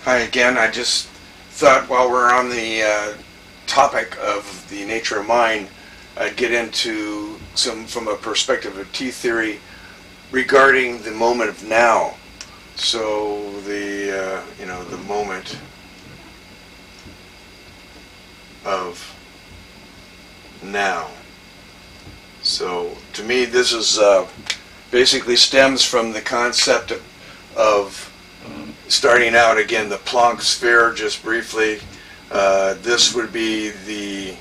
Hi again. I just thought while we're on the topic of the nature of mind, I'd get into some from a perspective of T-theory regarding the moment of now. So the the moment of now. So to me, this is basically stems from the concept of starting out again, the Planck sphere, just briefly. This would be the,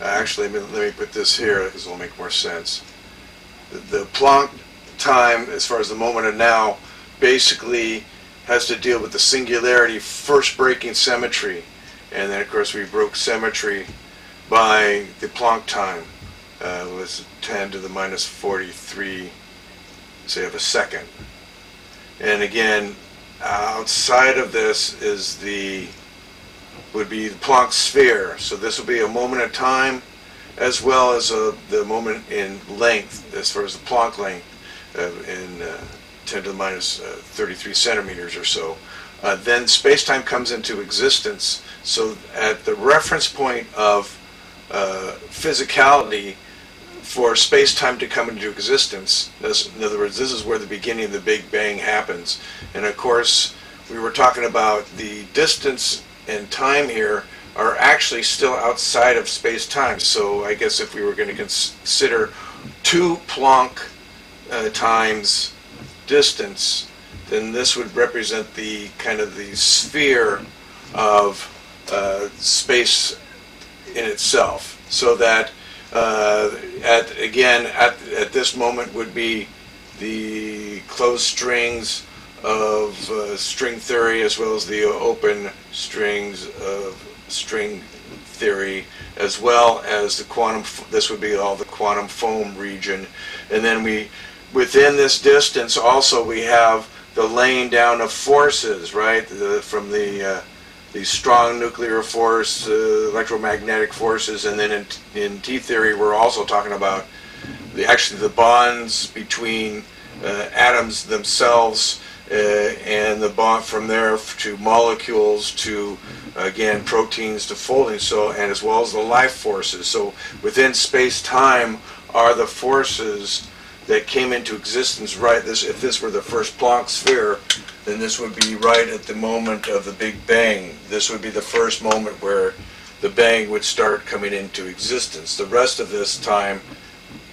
actually let me put this here because it'll make more sense. The Planck time, as far as the moment of now, basically has to deal with the singularity first breaking symmetry. And then of course we broke symmetry by the Planck time. It was 10 to the minus 43, say, of a second. And again, outside of this would be the Planck sphere. So this will be a moment of time, as well as the moment in length, as far as the Planck length, in 10 to the minus 33 centimeters or so. Then space-time comes into existence. So at the reference point of physicality, for space-time to come into existence, in other words, this is where the beginning of the Big Bang happens. And of course, we were talking about the distance and time here are actually still outside of space-time. So I guess if we were going to consider 2 Planck times distance, then this would represent the kind of the sphere of space in itself. So that at this moment would be the closed strings of string theory, as well as the open strings of string theory, as well as the quantum. This would be all the quantum foam region. And then within this distance also we have the laying down of forces, right? From the strong nuclear force, electromagnetic forces, and then in T-theory we're also talking about the bonds between atoms themselves, and the bond from there to molecules to, again, proteins to folding, so, and as well as the life forces. So within space-time are the forces that came into existence if this were the first Planck sphere, then this would be right at the moment of the Big Bang. This would be the first moment where the bang would start coming into existence. The rest of this time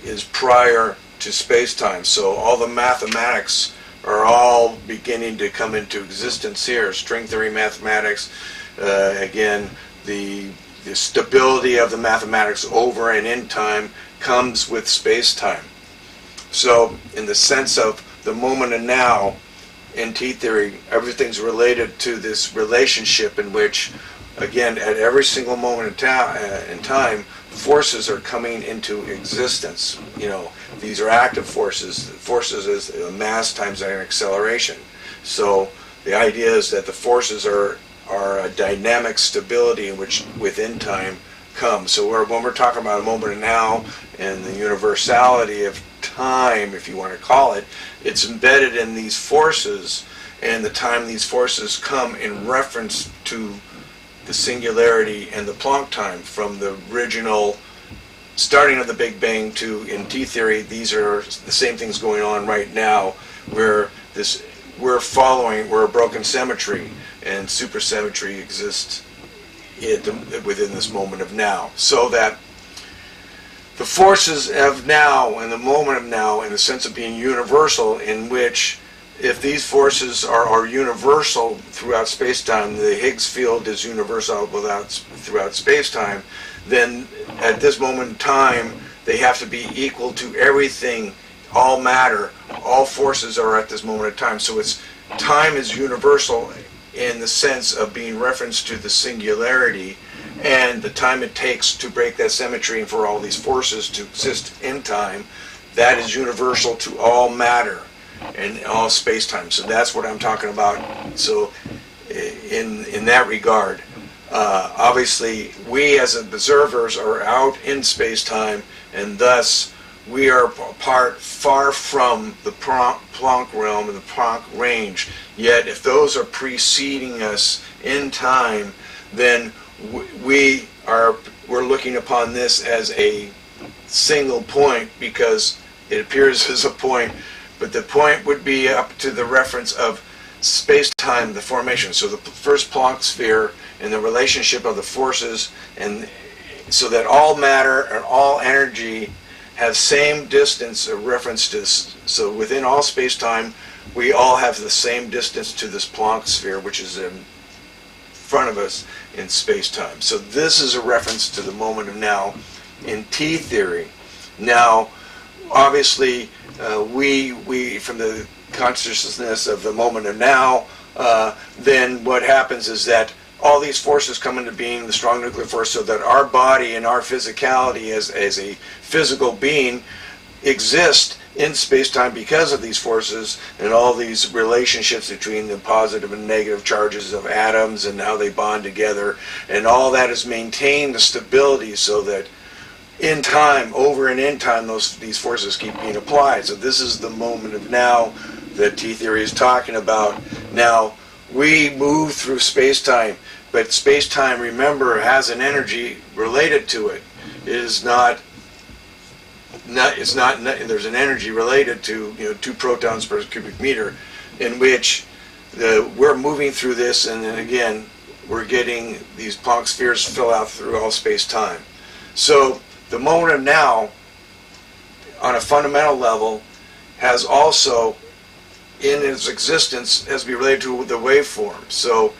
is prior to space-time. So all the mathematics are all beginning to come into existence here. String theory mathematics, again, the stability of the mathematics over and in time comes with space-time. So in the sense of the moment of now, in T-theory, everything's related to this relationship in which, again, at every single moment in time, forces are coming into existence. These are active forces. Forces is mass times an acceleration. So the idea is that the forces are a dynamic stability in which within time comes. So when we're talking about a moment of now and the universality of time, if you want to call it, it's embedded in these forces, and the time these forces come in reference to the singularity and the Planck time from the original starting of the Big Bang to, in T-theory, these are the same things going on right now, where we're a broken symmetry, and supersymmetry exists within this moment of now. So that the forces of now and the moment of now, in the sense of being universal, in which if these forces are universal throughout space-time, the Higgs field is universal throughout space-time, then at this moment in time they have to be equal to everything, all matter, all forces are at this moment in time. So time is universal in the sense of being referenced to the singularity, and the time it takes to break that symmetry and for all these forces to exist in time, that is universal to all matter and all space-time. So that's what I'm talking about. So in that regard, obviously we as observers are out in space-time, and thus we are far from the Planck realm and the Planck range. Yet if those are preceding us in time, then we're looking upon this as a single point because it appears as a point, but the point would be up to the reference of space-time, the formation. So the first Planck sphere and the relationship of the forces, and so that all matter and all energy have same distance of reference to this. So within all space-time, we all have the same distance to this Planck sphere, which is in front of us in space-time. So this is a reference to the moment of now in T theory. Now, obviously, we from the consciousness of the moment of now, then what happens is that all these forces come into being, the strong nuclear force, so that our body and our physicality as a physical being exist in space-time because of these forces and all these relationships between the positive and negative charges of atoms and how they bond together, and all that is maintained the stability so that in time, over and in time, these forces keep being applied. So this is the moment of now that T theory is talking about. Now, we move through space-time, but space-time, remember, has an energy related to it. It is not there's an energy related to 2 protons per cubic meter, in which we're moving through this, and then again we're getting these Planck spheres fill out through all space-time. So the moment of now, on a fundamental level, has also in its existence has to be related to the waveform. So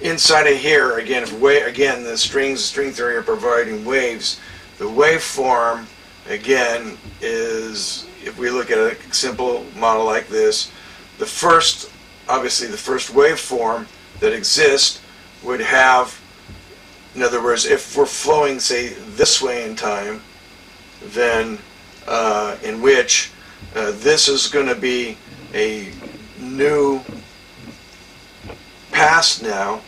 inside of here, again, the string theory are providing waves. The waveform, again, is, if we look at a simple model like this, obviously the first waveform that exists would have, in other words, if we're flowing, say, this way in time, then in which this is going to be a new past now,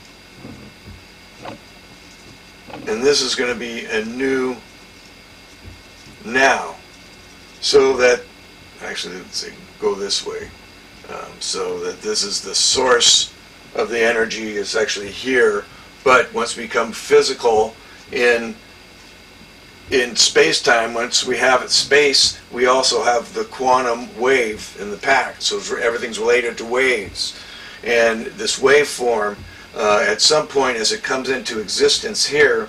and this is going to be a new now. So that, actually, let's say, go this way. So that this is the source of the energy is actually here, but once we become physical in space-time, once we have space, we also have the quantum wave in the pack. So everything's related to waves. And this waveform, at some point as it comes into existence here,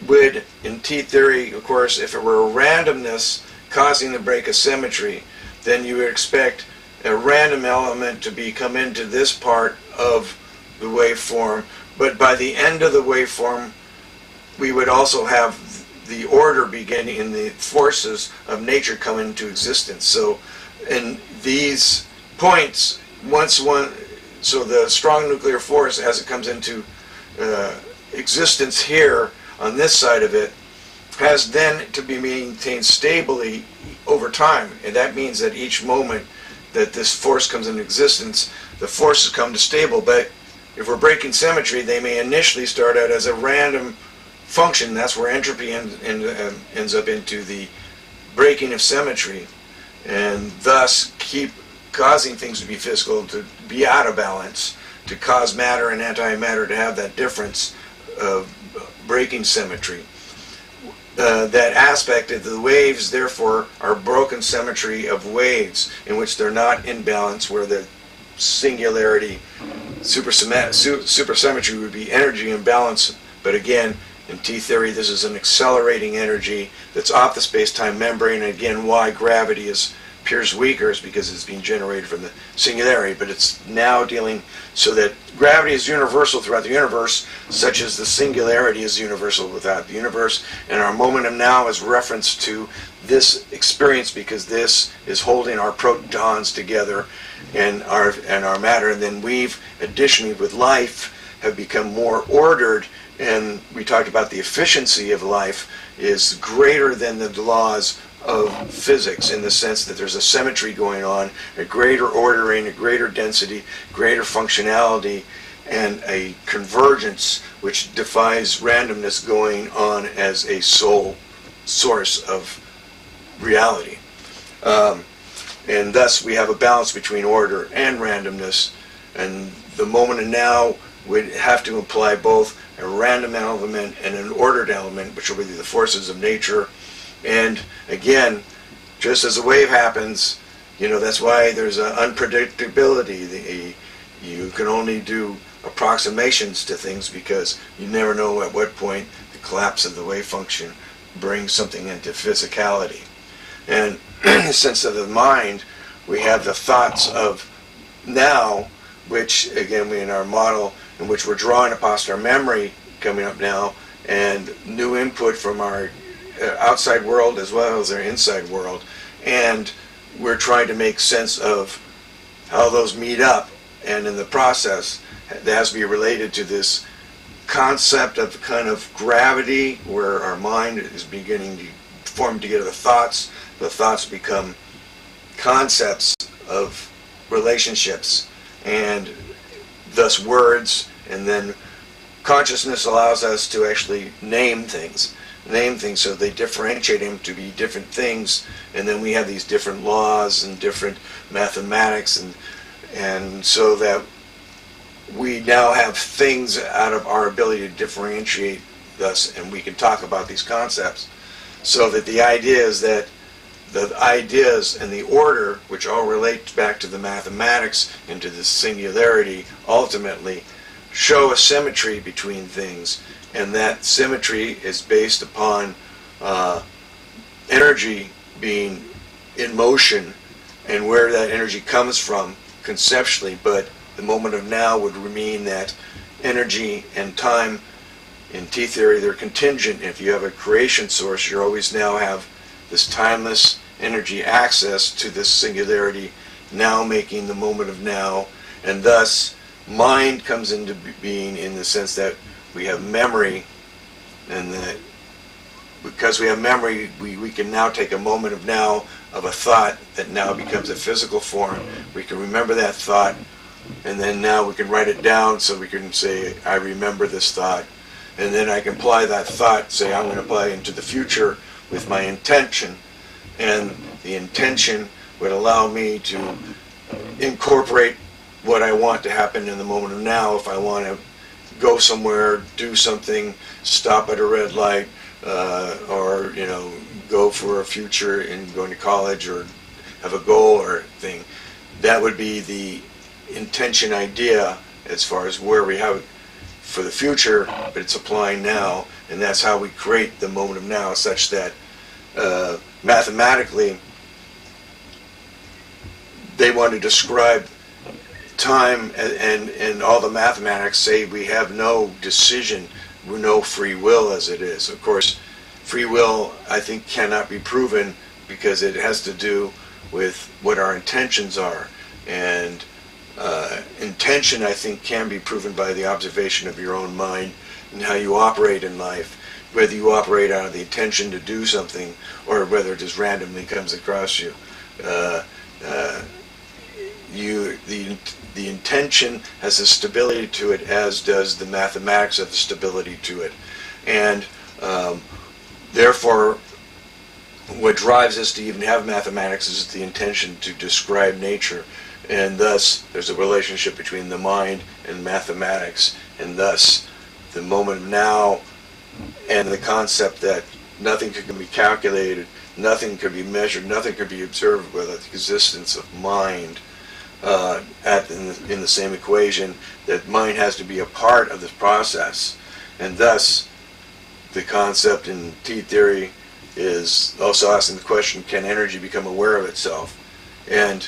would, in T theory, of course, if it were a randomness causing the break of symmetry, then you would expect a random element to come into this part of the waveform. But by the end of the waveform, we would also have the order beginning in the forces of nature come into existence. So in these points, so the strong nuclear force, as it comes into existence here on this side of it, has then to be maintained stably over time. And that means that each moment that this force comes into existence, the forces come to stable. But if we're breaking symmetry, they may initially start out as a random function. That's where entropy ends up into the breaking of symmetry, and thus keep causing things to be physical, to be out of balance, to cause matter and antimatter to have that difference of breaking symmetry. That aspect of the waves, therefore, are broken symmetry of waves in which they're not in balance, where the singularity, supersymmetry would be energy imbalance. But again, in T theory, this is an accelerating energy that's off the space-time membrane, and again, why gravity appears weaker is because it's being generated from the singularity. But it's now dealing so that gravity is universal throughout the universe, such as the singularity is universal without the universe. And our moment of now is reference to this experience, because this is holding our protons together and our matter. And then we've, additionally with life, have become more ordered. And we talked about the efficiency of life is greater than the laws of physics, in the sense that there's a symmetry going on, a greater ordering, a greater density, greater functionality, and a convergence which defies randomness going on as a sole source of reality. And thus we have a balance between order and randomness, and the moment of now would have to imply both a random element and an ordered element, which will be the forces of nature. And again, just as a wave happens, that's why there's an unpredictability. You can only do approximations to things because you never know at what point the collapse of the wave function brings something into physicality. And in the sense of the mind, we have the thoughts of now, which again, in our model, in which we're drawing upon our memory coming up now, and new input from our outside world as well as our inside world, and we're trying to make sense of how those meet up, and in the process, that has to be related to this concept of kind of gravity, where our mind is beginning to form together the thoughts become concepts of relationships, and thus words, and then consciousness allows us to actually name things so they differentiate them to be different things, and then we have these different laws and different mathematics, and so that we now have things out of our ability to differentiate thus, and we can talk about these concepts, so that the idea is that the ideas and the order, which all relate back to the mathematics and to the singularity, ultimately show a symmetry between things, and that symmetry is based upon energy being in motion and where that energy comes from conceptually, but the moment of now would mean that energy and time, in T-theory, they're contingent. If you have a creation source, you always now have this timeless energy access to this singularity, now making the moment of now, and thus mind comes into being in the sense that we have memory, and that because we have memory, we can now take a moment of now of a thought that now becomes a physical form. We can remember that thought, and then now we can write it down, so we can say, I remember this thought, and then I can apply that thought, say I'm going to apply into the future with my intention, and the intention would allow me to incorporate what I want to happen in the moment of now. If I want to go somewhere, do something, stop at a red light, or go for a future in going to college, or have a goal or thing, that would be the intention idea as far as where we have it for the future, but it's applying now, and that's how we create the moment of now, such that mathematically they want to describe time, and all the mathematics say we have no decision, no free will as it is. Of course, free will, I think, cannot be proven because it has to do with what our intentions are, and intention, I think, can be proven by the observation of your own mind and how you operate in life, whether you operate out of the intention to do something or whether it just randomly comes across you. The intention has a stability to it, as does the mathematics have a stability to it, and therefore what drives us to even have mathematics is the intention to describe nature, and thus there's a relationship between the mind and mathematics, and thus the moment of now and the concept that nothing can be calculated, nothing can be measured, nothing can be observed without the existence of mind in the same equation, that mind has to be a part of this process. And thus the concept in T-theory is also asking the question, can energy become aware of itself? And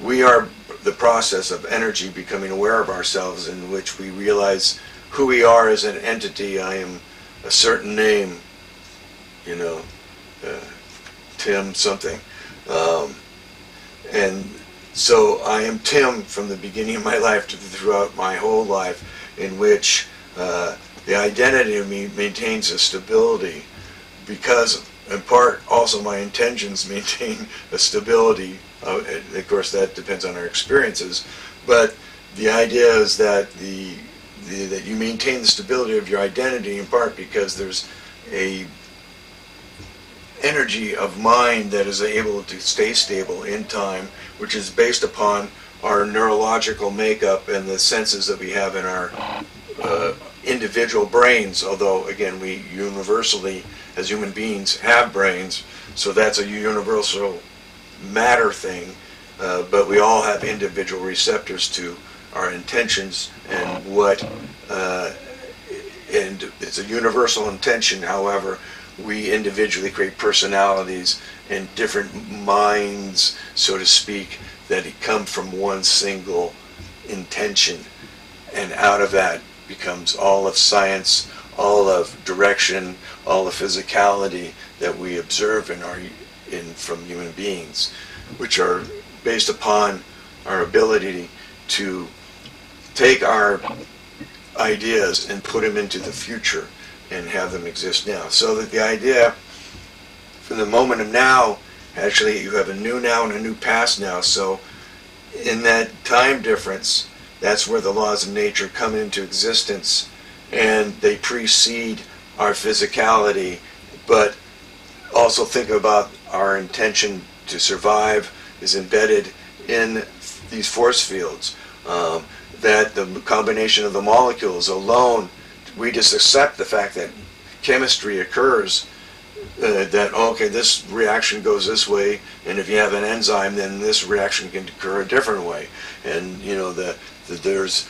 we are the process of energy becoming aware of ourselves, in which we realize who we are as an entity. I am a certain name, Tim something, and so I am Tim from the beginning of my life to throughout my whole life, in which the identity of me maintains a stability, because in part also my intentions maintain a stability. Of course, that depends on our experiences, but the idea is that that you maintain the stability of your identity in part because there's energy of mind that is able to stay stable in time, which is based upon our neurological makeup and the senses that we have in our individual brains, although again we universally as human beings have brains, so that's a universal matter thing, but we all have individual receptors to our intentions and what and it's a universal intention. However, we individually create personalities and different minds, so to speak, that come from one single intention, and out of that becomes all of science, all of direction, all of physicality that we observe from human beings, which are based upon our ability to take our ideas and put them into the future and have them exist now. So that the idea from the moment of now, actually you have a new now and a new past now, so in that time difference, that's where the laws of nature come into existence, and they precede our physicality, but also think about our intention to survive is embedded in these force fields. That the combination of the molecules alone, we just accept the fact that chemistry occurs, that okay, this reaction goes this way, and if you have an enzyme, then this reaction can occur a different way. And you know there's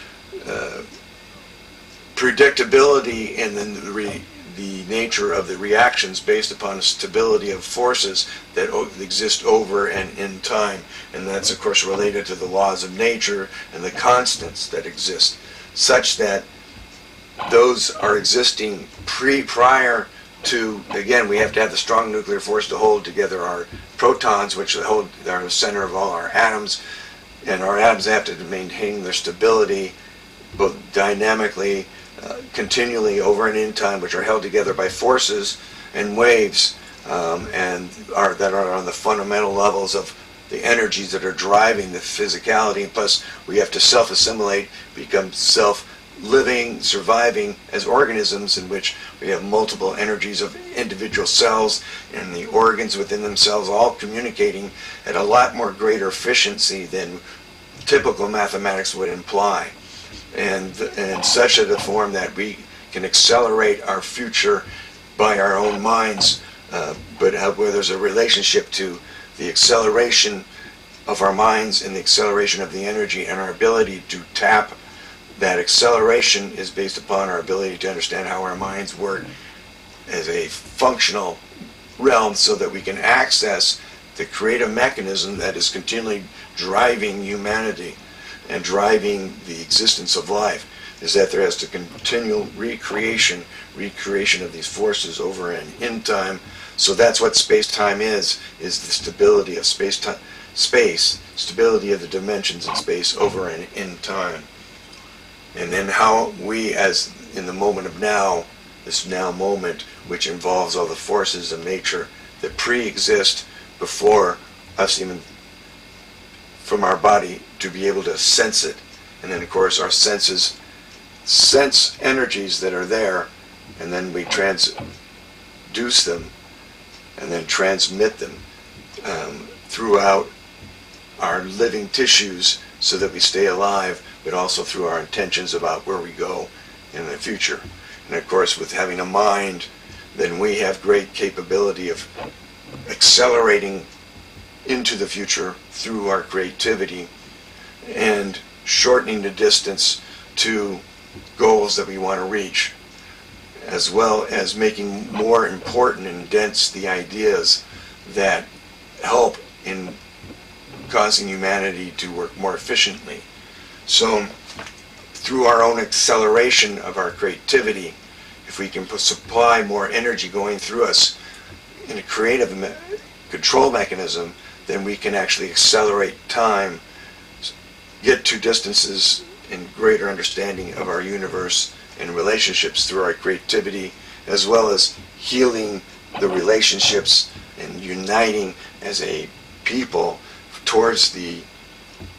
predictability in the nature of the reactions based upon the stability of forces that exist over and in time, and that's of course related to the laws of nature and the constants that exist, such that those are existing prior to, again, we have to have the strong nuclear force to hold together our protons, which are the center of all our atoms, and our atoms have to maintain their stability both dynamically, continually over and in time, which are held together by forces and waves, and that are on the fundamental levels of the energies that are driving the physicality. And plus, we have to self-assimilate, become self-living, surviving as organisms, in which we have multiple energies of individual cells and the organs within themselves, all communicating at a lot more greater efficiency than typical mathematics would imply. And such a form that we can accelerate our future by our own minds, but where there's a relationship to the acceleration of our minds and the acceleration of the energy, and our ability to tap that acceleration is based upon our ability to understand how our minds work as a functional realm, so that we can access the creative mechanism that is continually driving humanity and driving the existence of life, is that there has to continual recreation of these forces over and in time. So that's what space-time is the stability of space, stability of the dimensions in space over and in time. And then how we, as in the moment of now, this now moment, which involves all the forces of nature that pre-exist before us even from our body to be able to sense it. And then of course our senses sense energies that are there, and then we transduce them and then transmit them throughout our living tissues, so that we stay alive, but also through our intentions about where we go in the future. And of course, with having a mind, then we have great capability of accelerating into the future through our creativity and shortening the distance to goals that we want to reach, as well as making more important and dense the ideas that help in causing humanity to work more efficiently. So through our own acceleration of our creativity, if we can supply more energy going through us in a creative control mechanism, then we can actually accelerate time, get to distances in greater understanding of our universe and relationships through our creativity, as well as healing the relationships and uniting as a people towards the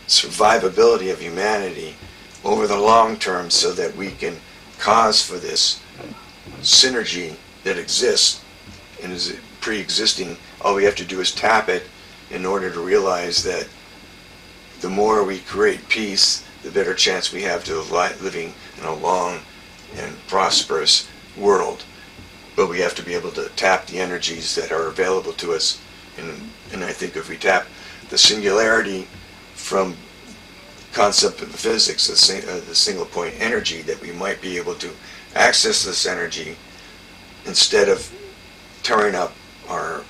survivability of humanity over the long term, so that we can cause for this synergy that exists and is pre-existing. All we have to do is tap it in order to realize that the more we create peace, the better chance we have to living in a long and prosperous world. But we have to be able to tap the energies that are available to us. And I think if we tap the singularity from concept of physics, the single point energy, that we might be able to access this energy instead of tearing up our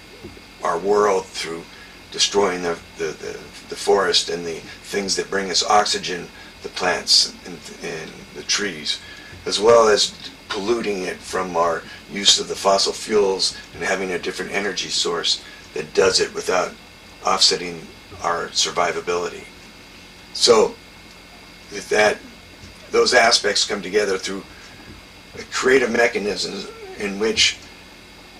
world through destroying the forest and the things that bring us oxygen, the plants and the trees, as well as polluting it from our use of the fossil fuels and having a different energy source that does it without offsetting our survivability. So that those aspects come together through creative mechanisms in which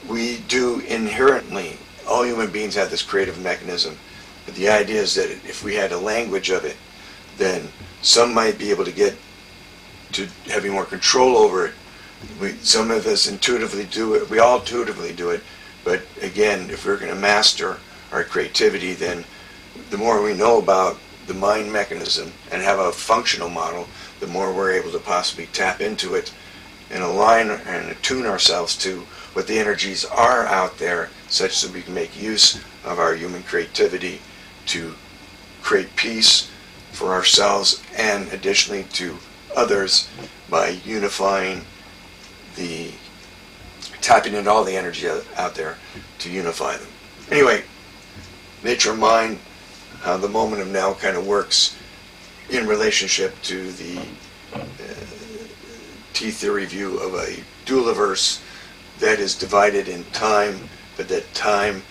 we do inherently. All human beings have this creative mechanism, but the idea is that if we had a language of it, then some might be able to get to having more control over it. Some of us intuitively do it. We all intuitively do it. But again, if we're going to master our creativity, then the more we know about the mind mechanism and have a functional model, the more we're able to possibly tap into it and align and attune ourselves to what the energies are out there, such that we can make use of our human creativity to create peace for ourselves and additionally to others by unifying tapping into all the energy out there to unify them. Anyway, nature of mind, how the moment of now kind of works in relationship to the T-theory view of a dualiverse that is divided in time, but that time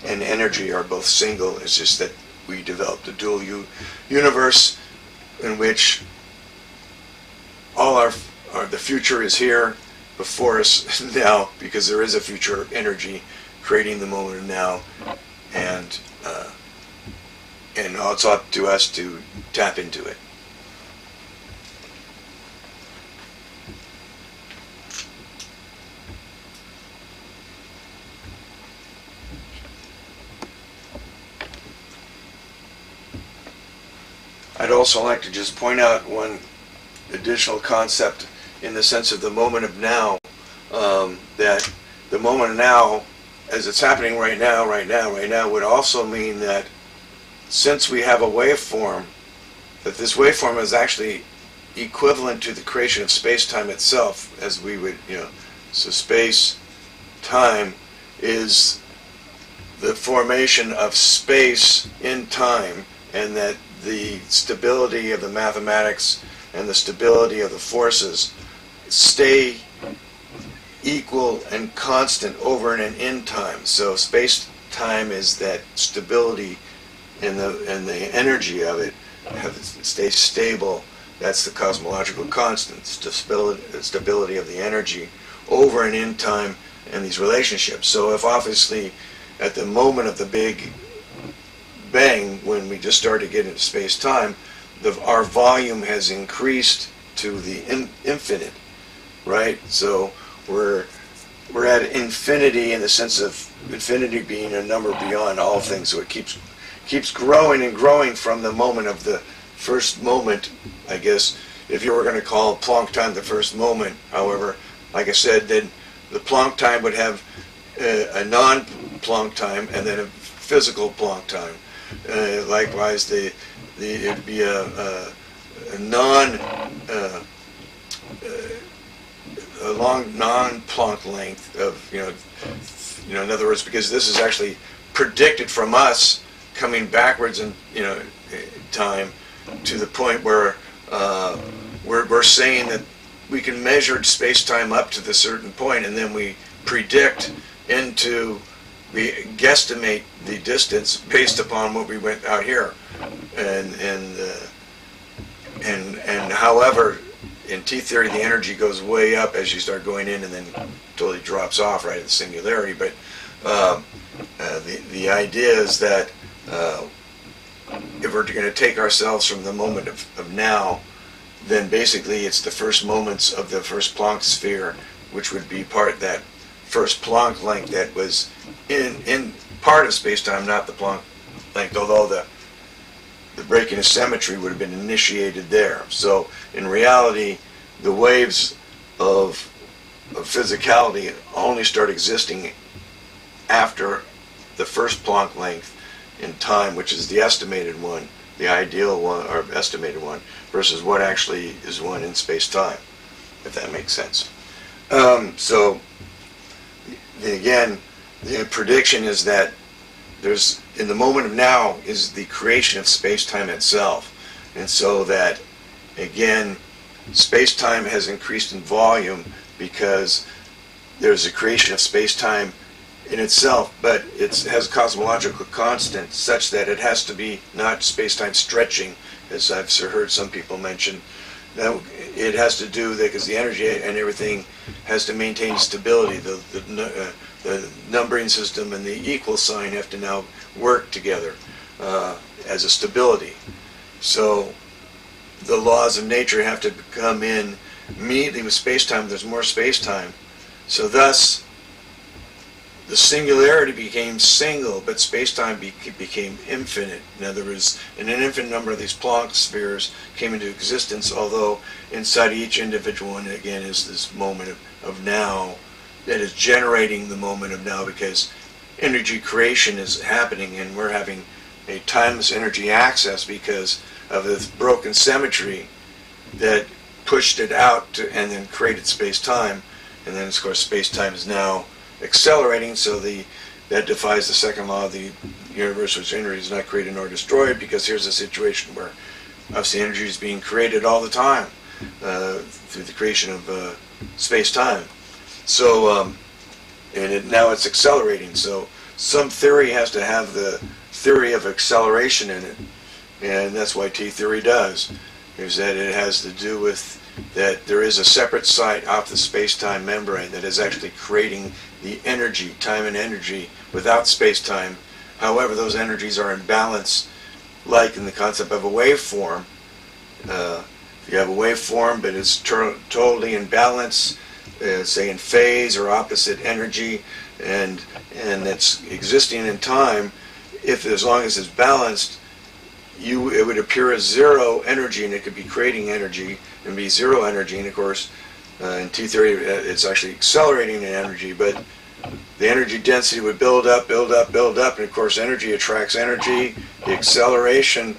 and energy are both single. It's just that we developed a dual universe in which all the future is here before us now, because there is a future energy creating the moment of now, and it's up to us to tap into it. I'd also like to just point out one additional concept in the sense of the moment of now, that the moment of now, as it's happening right now, would also mean that since we have a waveform, that this waveform is actually equivalent to the creation of space-time itself, as we would, so space-time is the formation of space in time, and that the stability of the mathematics and the stability of the forces stay equal and constant over and in time. So space-time is that stability and the energy of it stays stable. That's the cosmological constant, stability of the energy over and in time and these relationships. So if obviously at the moment of the Big Bang, when we just started to get into space-time, our volume has increased to the infinite, right? So we're at infinity in the sense of infinity being a number beyond all things. So it keeps growing and growing from the moment of the first moment, I guess. If you were going to call Planck time the first moment, however, like I said, then the Planck time would have a non-Planck time and then a physical Planck time. Likewise, it would be a long non-Planck length of in other words, because this is actually predicted from us coming backwards in time to the point where we're saying that we can measure space-time up to the certain point, and then we predict we guesstimate the distance based upon what we went out here, and however, in T-theory the energy goes way up as you start going in, and then totally drops off right at the singularity. But the idea is that if we're going to take ourselves from the moment of now, then basically it's the first moments of the first Planck sphere, which would be part that first Planck length that was in part of space-time, not the Planck length, although the breaking of symmetry would have been initiated there. So in reality, the waves of physicality only start existing after the first Planck length in time, which is the estimated one, the ideal one, or estimated one, versus what actually is one in space-time, if that makes sense. So again, the prediction is that there's, in the moment of now, is the creation of space-time itself. And so that, again, space-time has increased in volume because there's a creation of space-time in itself, but it has a cosmological constant such that it has to be not space-time stretching, as I've heard some people mention. Now, it has to do that because the energy and everything has to maintain stability. The numbering system and the equal sign have to now work together as a stability. So the laws of nature have to come in immediately with space-time. There's more space-time. So thus, the singularity became single, but space-time became infinite. In other words, an infinite number of these Planck spheres came into existence, although inside each individual one, again, is this moment of now that is generating the moment of now, because energy creation is happening and we're having a timeless energy access because of this broken symmetry that pushed it out to, and then created space-time. And then, of course, space-time is now accelerating, so that defies the second law of the universe, which energy is not created nor destroyed, because here's a situation where obviously energy is being created all the time through the creation of space-time. So, now it's accelerating. So some theory has to have the theory of acceleration in it, and that's why T-theory does, is that it has to do with that there is a separate site off the space-time membrane that is actually creating the energy, time and energy, without space-time. However, those energies are in balance, like in the concept of a waveform. If you have a waveform, but it's totally in balance, say in phase or opposite energy, and it's existing in time, as long as it's balanced, it would appear as zero energy, and it could be creating energy and be zero energy. And of course, in T-theory, it's actually accelerating in energy, but the energy density would build up, build up, build up, and of course energy attracts energy. The acceleration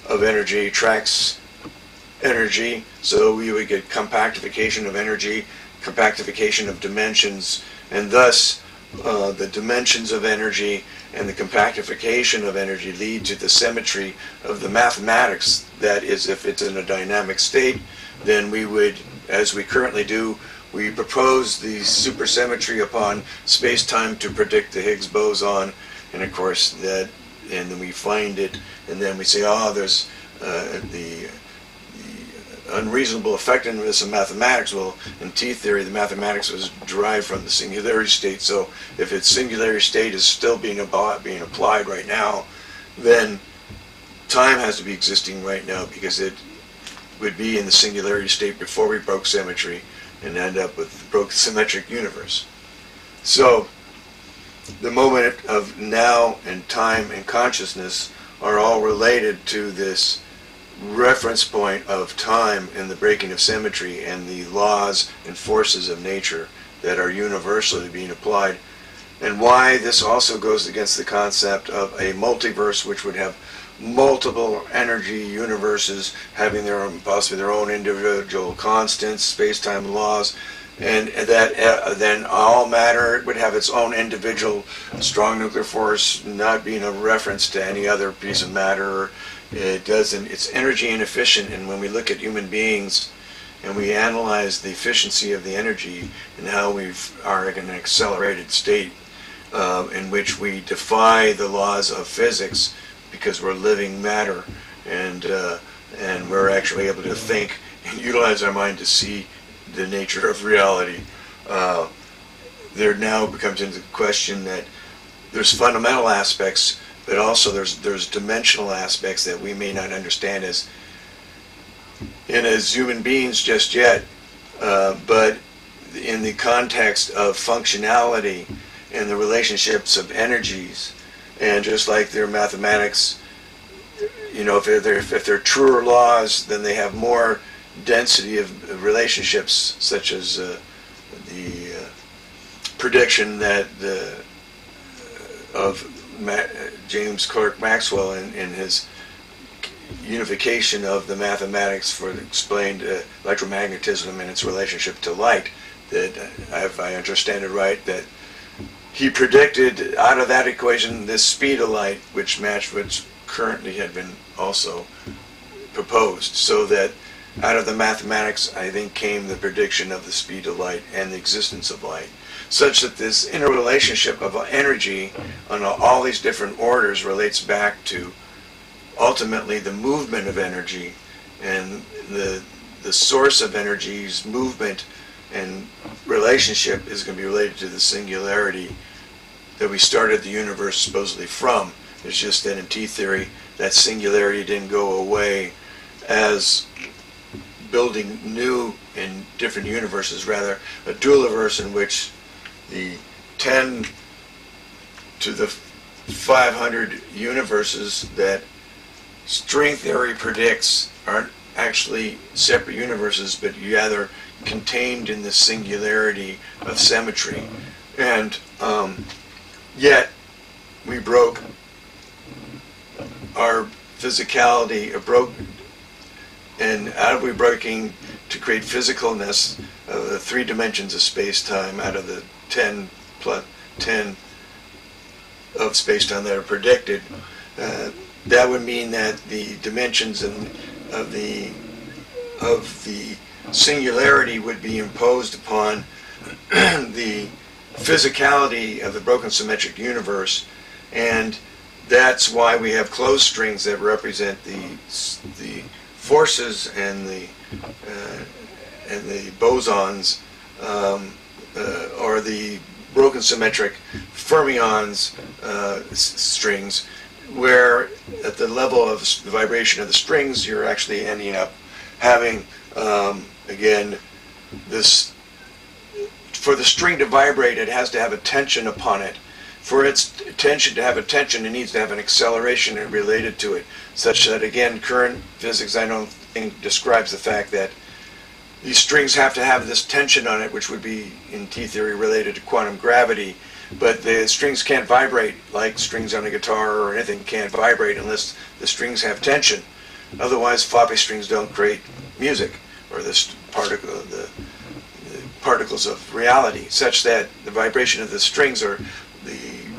of energy attracts energy, so we would get compactification of energy, compactification of dimensions, and thus the dimensions of energy and the compactification of energy lead to the symmetry of the mathematics. That is, if it's in a dynamic state, then we would, as we currently do, we propose the supersymmetry upon space-time to predict the Higgs boson, and of course and then we find it, and then we say, there's the unreasonable effectiveness of mathematics. Well, in T-theory, the mathematics was derived from the singularity state. So if its singularity state is still being applied right now, then time has to be existing right now, because it would be in the singularity state before we broke symmetry and end up with the broken symmetric universe. So the moment of now and time and consciousness are all related to this reference point of time and the breaking of symmetry and the laws and forces of nature that are universally being applied, and why this also goes against the concept of a multiverse, which would have multiple energy universes having their own, possibly their own individual constants, space-time laws, and that then all matter would have its own individual strong nuclear force, not being a reference to any other piece of matter. It's energy inefficient, and when we look at human beings and we analyze the efficiency of the energy and how we are in an accelerated state in which we defy the laws of physics because we're living matter, and we're actually able to think and utilize our mind to see the nature of reality. There now becomes into question that there's fundamental aspects, but also there's dimensional aspects that we may not understand as human beings just yet. But in the context of functionality and the relationships of energies, and just like their mathematics, you know, if they're truer laws, then they have more density of relationships, such as the prediction that of James Clerk Maxwell in his unification of the mathematics for explained electromagnetism and its relationship to light, that if I understand it right, that he predicted out of that equation this speed of light, which matched what currently had been also proposed, so that out of the mathematics, I think, came the prediction of the speed of light and the existence of light, such that this interrelationship of energy on all these different orders relates back to ultimately the movement of energy, and the source of energy's movement and relationship is going to be related to the singularity that we started the universe supposedly from. It's just that in T-theory, that singularity didn't go away as building new in different universes, rather a dualiverse in which the 10 to the 500 universes that string theory predicts aren't actually separate universes, but rather contained in the singularity of symmetry. And yet we broke our physicality, and out of we breaking to create physicalness of the 3 dimensions of space-time out of the 10 plus 10 of space-time that are predicted. That would mean that the dimensions of the singularity would be imposed upon the physicality of the broken symmetric universe, and that's why we have closed strings that represent the forces and the bosons, or the broken symmetric fermions strings, where at the level of the vibration of the strings, you're actually ending up having, again, this, for the string to vibrate, it has to have a tension upon it. For its tension to have a tension, it needs to have an acceleration related to it, such that, again, current physics, I don't think, describes the fact that these strings have to have this tension on it, which would be, in T-theory, related to quantum gravity. But the strings can't vibrate like strings on a guitar or anything can't vibrate unless the strings have tension. Otherwise, floppy strings don't create music, or the particles of reality, such that the vibration of the strings, or the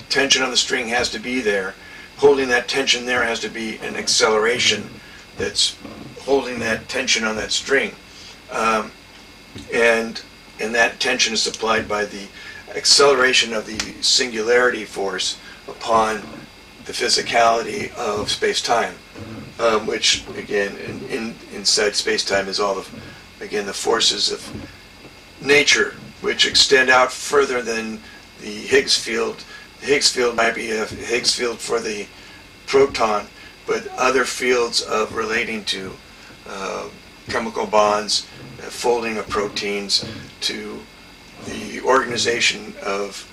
tension on the string, has to be there. Holding that tension there has to be an acceleration that's holding that tension on that string. And that tension is supplied by the acceleration of the singularity force upon the physicality of space-time, which, again, inside space-time is all the forces of nature, which extend out further than the Higgs field. The Higgs field might be a Higgs field for the proton, but other fields of relating to chemical bonds, folding of proteins, to the organization of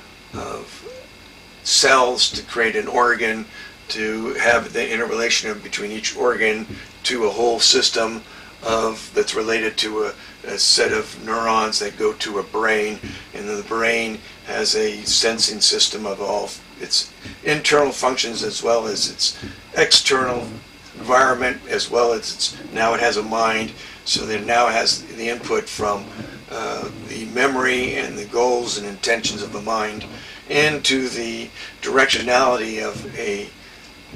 cells to create an organ, to have the interrelation between each organ to a whole system that's related to a set of neurons that go to a brain, and the brain has a sensing system of all its internal functions as well as its external environment, as well as now it has a mind, so that it now has the input from the memory and the goals and intentions of the mind into the directionality of a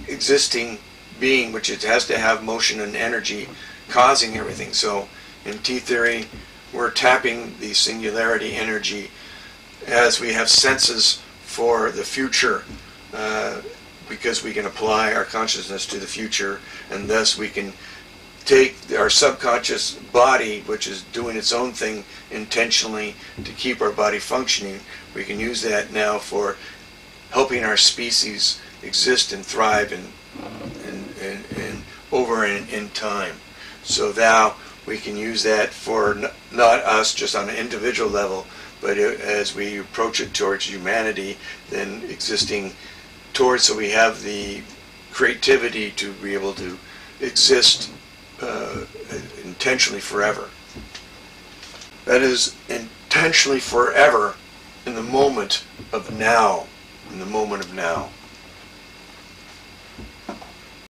existing being, which it has to have motion and energy causing everything. So in T-theory, we're tapping the singularity energy as we have senses for the future, because we can apply our consciousness to the future, and thus we can take our subconscious body, which is doing its own thing intentionally to keep our body functioning. We can use that now for helping our species exist and thrive and over in time. So now we can use that for not us just on an individual level, but as we approach it towards humanity, then existing towards, so we have the creativity to be able to exist intentionally forever. That is, intentionally forever in the moment of now, in the moment of now.